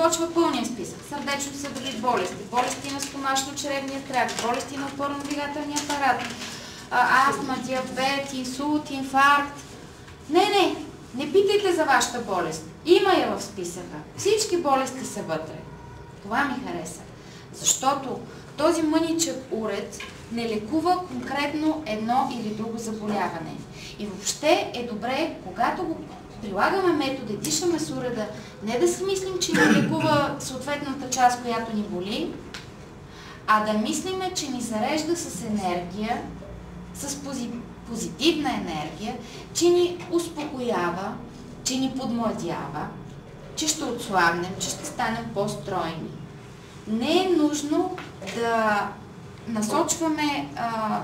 започва пълния списък. Сърдечно-съдови болести, болести на стомашно-чревния тракт, болести на опорно-двигателния апарат, астма, диабет, инсулт, инфаркт. Не питайте за вашата болест. Има я в списъка. Всички болести са вътре. Това ми хареса. Защото този мъничък уред не лекува конкретно едно или друго заболяване. И въобще е добре, когато го прилагаме метода и дишаме с уреда, не да си мислим, че ни лекува съответната част, която ни боли, а да мислиме, че ни зарежда с енергия, с позитивна енергия, че ни успокоява, че ни подмладява, че ще отслабнем, че ще станем по-стройни. Не е нужно да насочваме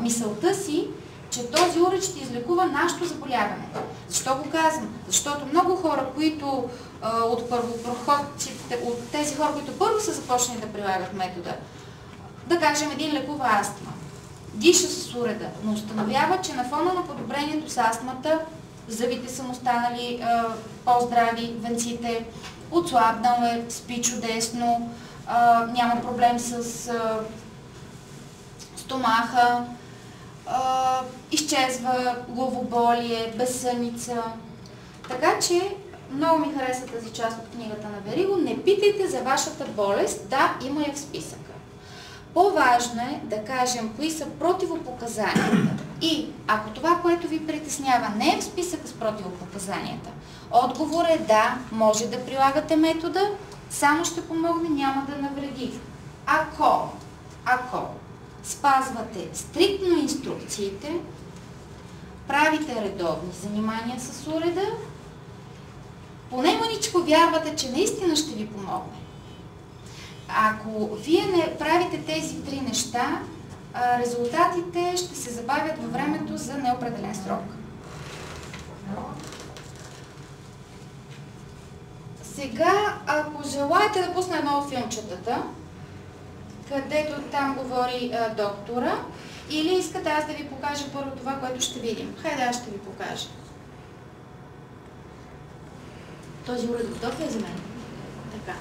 мисълта си, че този уред ще излекува нашето заболяване. Защо го казвам? Защото много хора, които от първопроходците, от тези хора, които първо са започнали да прилагат метода, да кажем, един лекува астма, диша с уреда, но установява, че на фона на подобрението с астмата, зъбите са му станали по-здрави, венците, отслабнал е, спи чудесно, няма проблем с стомаха, изчезва главоболие, безсъница. Така че много ми хареса тази част от книгата на Вериго. Не питайте за вашата болест, да, има я в списъка. По-важно е да кажем кои са противопоказанията. И ако това, което ви притеснява, не е в списъка с противопоказанията, отговор е да, може да прилагате метода, само ще помогне, няма да навреди. Ако спазвате стриктно инструкциите, правите редовни занимания с уреда, поне мъничко вярвате, че наистина ще ви помогне. Ако вие не правите тези три неща, резултатите ще се забавят във времето за неопределен срок. Сега, ако желаете да пусна едно от филмчетата, където там говори доктора, или искате аз да ви покажа първо това, което ще видим. Хайде, аз ще ви покажа. Този уред готов е за мен. Така.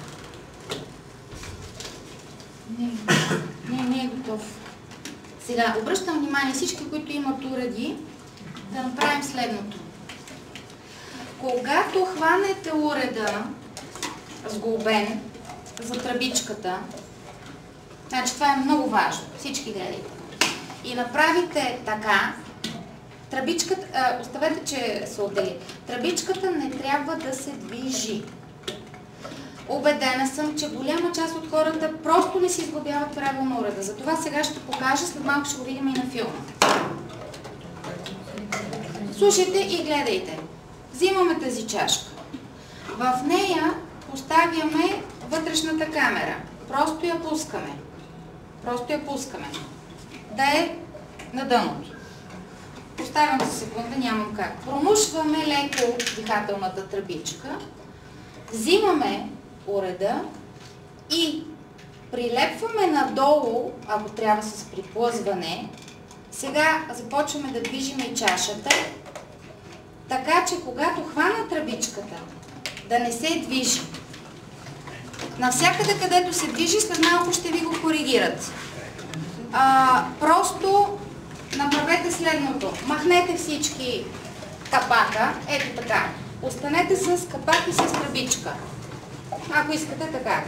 Не е готов. Сега, обръщам внимание всички, които имат уреди, да направим следното. Когато хванете уреда сглобен за тръбичката, значи това е много важно, всички гледайте, и направите така, тръбичката, оставете, че се отдели, тръбичката не трябва да се движи. Убедена съм, че голяма част от хората просто не си изглобяват правилно уреда. Затова сега ще покажа, след малко ще го видим и на филма. Слушайте и гледайте. Взимаме тази чашка. В нея поставяме вътрешната камера. Просто я пускаме. Да е на дъното. Поставям за секунда, нямам как. Промушваме леко дихателната тръбичка. Взимаме уреда и прилепваме надолу, ако трябва с приплъзване. Сега започваме да движим и чашата, така че когато хвана тръбичката, да не се движи. Навсякъде, където се движи, след малко ще ви го коригират. Просто направете следното. Махнете всички капака, ето така. Останете с капак и с тръбичка. Ако искате така.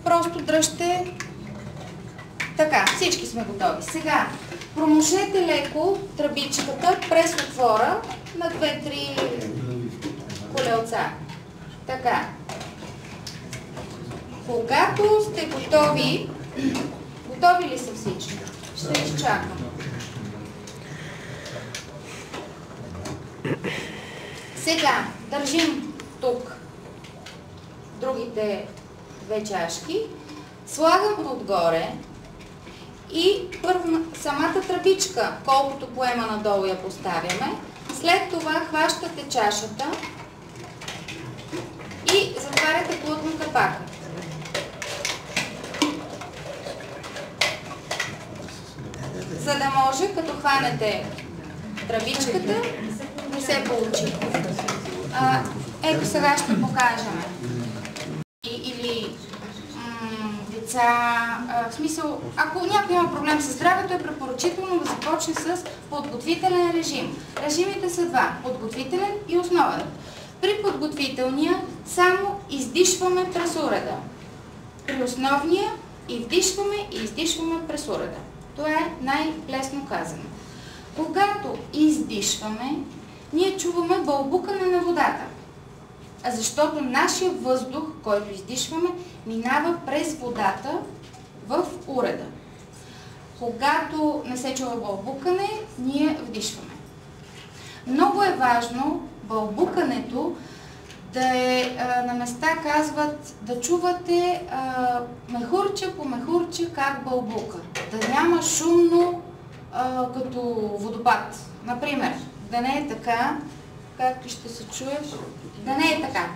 Просто дръжте така. Всички сме готови. Сега промушете леко тръбичката през отвора на 2-3 колелца. Така. Когато сте готови, готови ли са всички? Ще изчакам. Сега държим тук другите две чашки, слагам отгоре и първо самата тръбичка, колкото поема надолу я поставяме, след това хващате чашата и затваряте плътно капака. За да може, като хванете тръбичката, не се получи. Ето сега ще покажем. Или деца, в смисъл, ако някой има проблем с здравето, е препоръчително да започне с подготвителен режим. Режимите са два – подготвителен и основен. При подготвителния само издишваме през уреда. При основния и вдишваме и издишваме през уреда. Това е най-лесно казано. Когато издишваме, ние чуваме бълбукане на водата. Защото нашия въздух, който издишваме, минава през водата в уреда. Когато не се чува бълбукане, ние вдишваме. Много е важно бълбукането да е на места, казват, да чувате мехурче по мехурче как бълбука. Да няма шумно като водопад. Например, да не е така, както ще се чуеш, да не е така.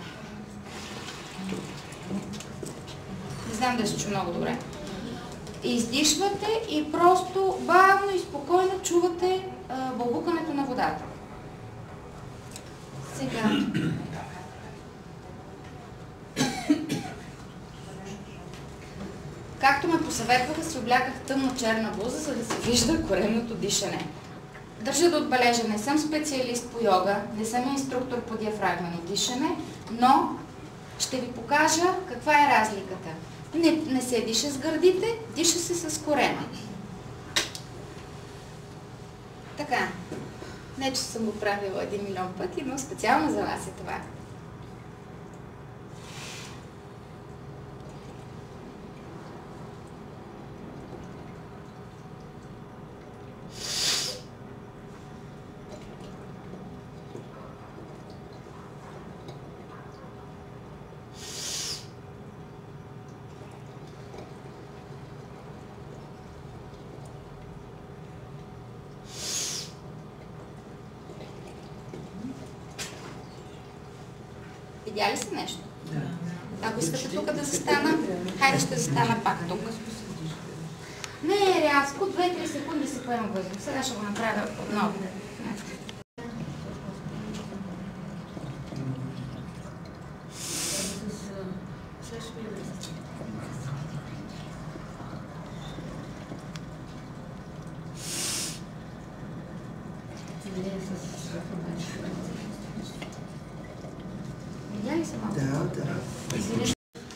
Не знам да се чу много добре. Издишвате и просто бавно и спокойно чувате бълбукането на водата. Сега. Както ме посъветваха, си обляках тъмно-черна блуза, за да се вижда коремното дишане. Държа да отбележа, не съм специалист по йога, не съм инструктор по диафрагмено дишане, но ще ви покажа каква е разликата. Не се диша с гърдите, диша се с корема. Така, не че съм го правила 1 милион пъти, но специално за вас е това. Видя ли се нещо? Да. Ако искате тук да застана, хайде ще застана пак тук. Не е рязко, 2-3 секунди се поема въздух. Сега ще го направя отново.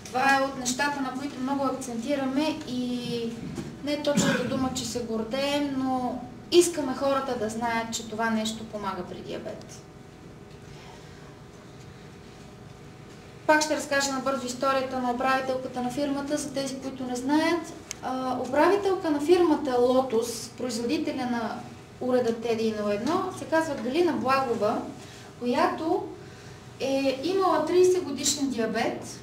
Това е от нещата, на които много акцентираме и не е точната дума, че се гордеем, но искаме хората да знаят, че това нещо помага при диабет. Пак ще разкажа набързо историята на управителката на фирмата, за тези, които не знаят. Управителка на фирмата Lotus, производителя на уреда TD01, се казва Галина Благова, която е имала 30 годишен диабет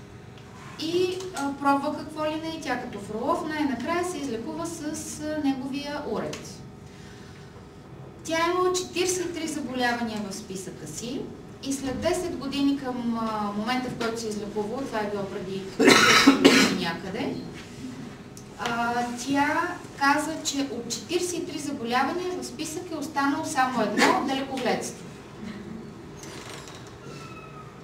и пробва какво ли не и тя като Фролов най-накрая се излекува с неговия уред. Тя е имала 43 заболявания в списъка си и след 10 години към момента, в който се излекува, това е било преди някъде, тя каза, че от 43 заболявания в списък е останало само едно – далекогледство.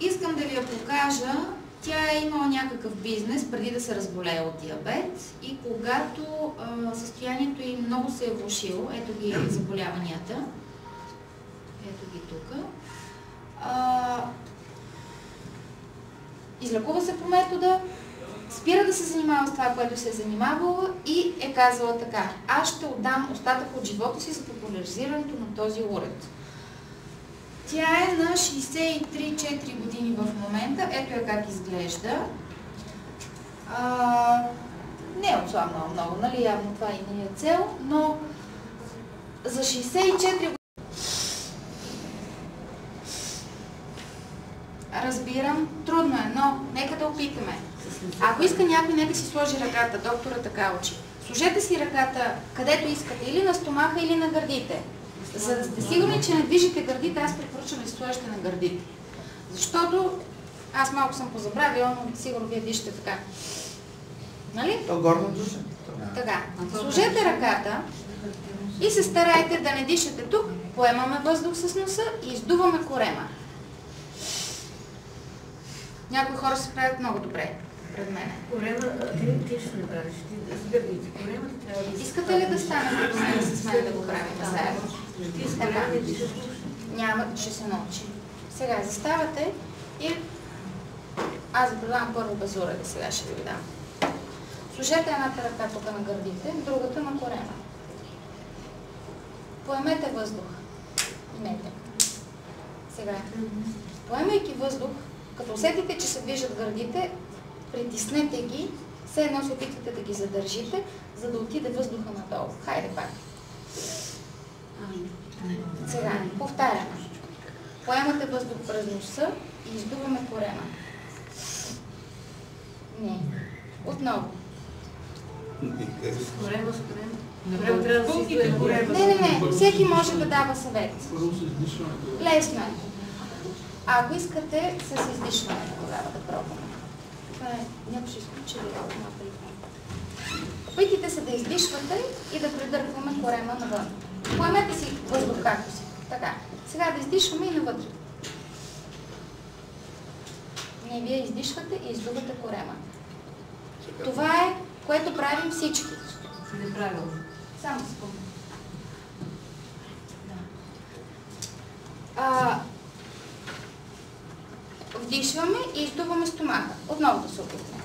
Искам да ви я покажа. Тя е имала някакъв бизнес преди да се разболее от диабет и когато състоянието ѝ много се е влошило, ето ги заболяванията, ето ги тук, излекува се по метода, спира да се занимава с това, което се е занимавала и е казала така: аз ще отдам остатък от живота си за популяризирането на този уред. Тя е на 63-4 години в момента. Ето я как изглежда. Не е отслабнала много, нали? Явно това и не е цел, но за 64 години... Разбирам, трудно е, но нека да опитаме. Ако иска някой, нека си сложи ръката. Доктора така учи. Сложете си ръката където искате, или на стомаха, или на гърдите. За да сте сигурни, че не движите гърдите, аз препоръчвам да си сложите на гърдите. Защото аз малко съм позабравила, но сигурно вие дишате така. Нали? То горно душа. Така. Сложете ръката и се старайте да не дишате тук. Поемаме въздух с носа и издуваме корема. Някои хора се правят много добре пред мен. Корема, ти ще направиш, ти с гърдите. Коремата трябва да... Искате ли да станете до мен с мен да го правим заедно? Ти с коремата ти ще слушаш. Няма, ще се научи. Сега заставате и аз предлагам първо без уреди, сега ще ви дам. Сложете едната ръка тук на гърдите, другата на корема. Поемете въздух. Имете. Сега. Поемайки въздух, като усетите, че се движат гърдите, притиснете ги, все едно се опитвате да ги задържите, за да отиде въздуха надолу. Хайде пак. Сега, повтаряме. Поемате въздух през носа и издуваме корема. Не. Отново. С корема. Добре, трябва да си издуе корема. Не. Всеки може да дава съвет. Лесно е. Ако искате с издишването, тогава да пробваме. Това е, някой ще изключи ли опитайте се да издишвате и да придърпваме корема навън. Поемете си въздух както си. Така. Сега да издишваме и навътре. Не, вие издишвате и издувате корема. Това е, което правим всички. Неправилно. Само спомня. Вдишваме и издуваме стомаха. Отново да се опитаме.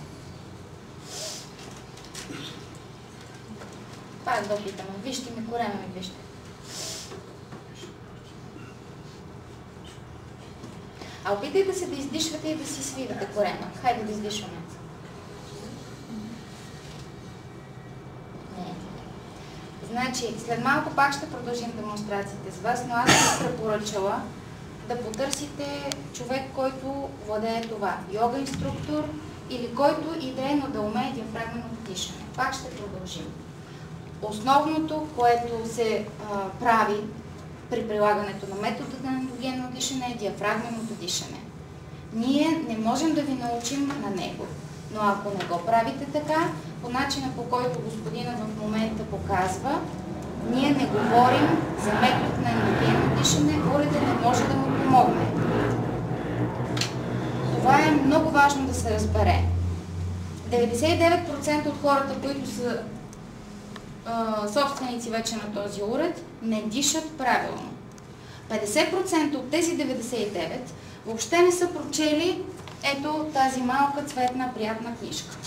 Пак да опитаме. Вижте ми корема ми, вижте. А опитайте се да издишвате и да си свивате корема. Хайде да издишваме. Не. Значи, след малко пак ще продължим демонстрациите с вас, но аз бих препоръчала да потърсите човек, който владее това. Йога инструктор или който идейно да умее диафрагменото дишане. Пак ще продължим. Основното, което се прави при прилагането на метода на ендогенно дишане е диафрагменото дишане. Ние не можем да ви научим на него, но ако не го правите така, по начина по който господина в момента показва, ние не говорим за метод на ендогенно дишане, уредът не може да му помогне. Това е много важно да се разбере. 99% от хората, които са собственици вече на този уред, не дишат правилно. 50% от тези 99% въобще не са прочели ето тази малка цветна приятна книжка.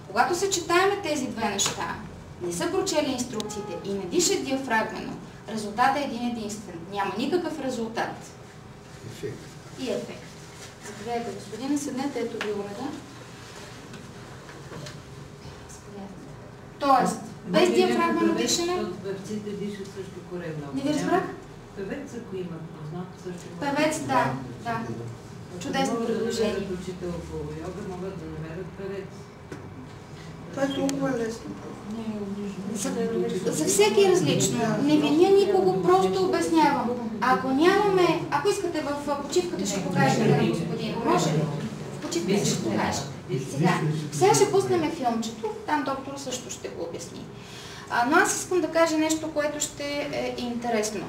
Когато съчетаем тези две неща, не са прочели инструкциите и не дишат диафрагмено, резултатът е един единствен. Няма никакъв резултат. Ефект. И ефект. Заповядайте, господина, седнете, ето ви уреда. Тоест, без диафрагмено дишане... Певците дишат също коремно. Не ви разбрах? Певец, ако имат познат, също... Певец, да. Чудесно предложение. Ако могат да намерят учител по йога, могат да намерят певец. Това е толкова лесно. За всеки различно. Не виня никого, просто обяснявам. Ако нямаме... Ако искате в почивката ще покажете на господин. Може ли? В почивката ще покажа. Сега ще пуснем филмчето. Там доктор също ще го обясни. Но аз искам да кажа нещо, което ще е интересно.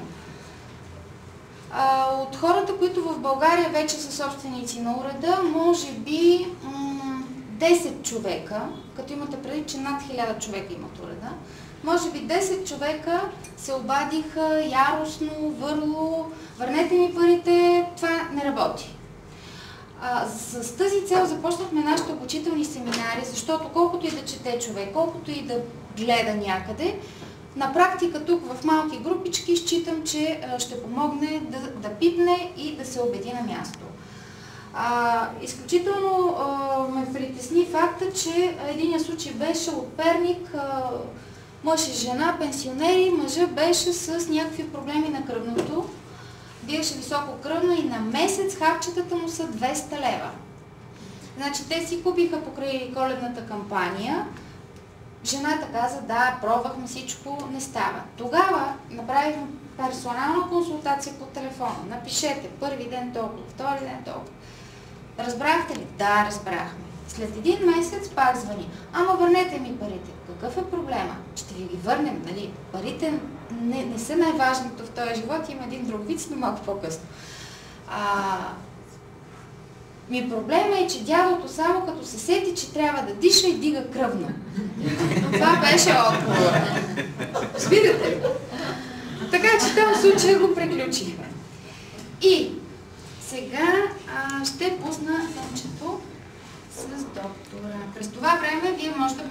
От хората, които в България вече са собственици на уреда, може би 10 човека, като имате предвид, че над 1000 човека имат уреда, може би 10 човека се обадиха яростно, върло, върнете ми парите, това не работи. С тази цел започнахме нашите обучителни семинари, защото колкото и да чете човек, колкото и да гледа някъде, на практика тук в малки групички считам, че ще помогне да пипне и да се убеди на място. Изключително ме притесни факта, че единия случай беше от Перник, мъж и жена, пенсионери, мъжът беше с някакви проблеми на кръвното, биеше високо кръвно и на месец харчетата му са 200 лева. Значи те си купиха покрай коледната кампания. Жената каза, да, пробвахме всичко, не става. Тогава направихме персонална консултация по телефона. Напишете, първи ден толкова, втори ден толкова. Разбрахте ли? Да, разбрахме. След един месец пак звъни. Ама върнете ми парите. Какъв е проблема? Ще ви ги върнем, нали? Парите не са най-важното в този живот. Има един друг вид, но малко по-късно. Проблема е, че дядото само като се сети, че трябва да диша и дига кръвна. Това беше отговор. Разбирате ли? Така че в този случай го приключихме. И сега ще пусна момчето с доктора. През това време вие може да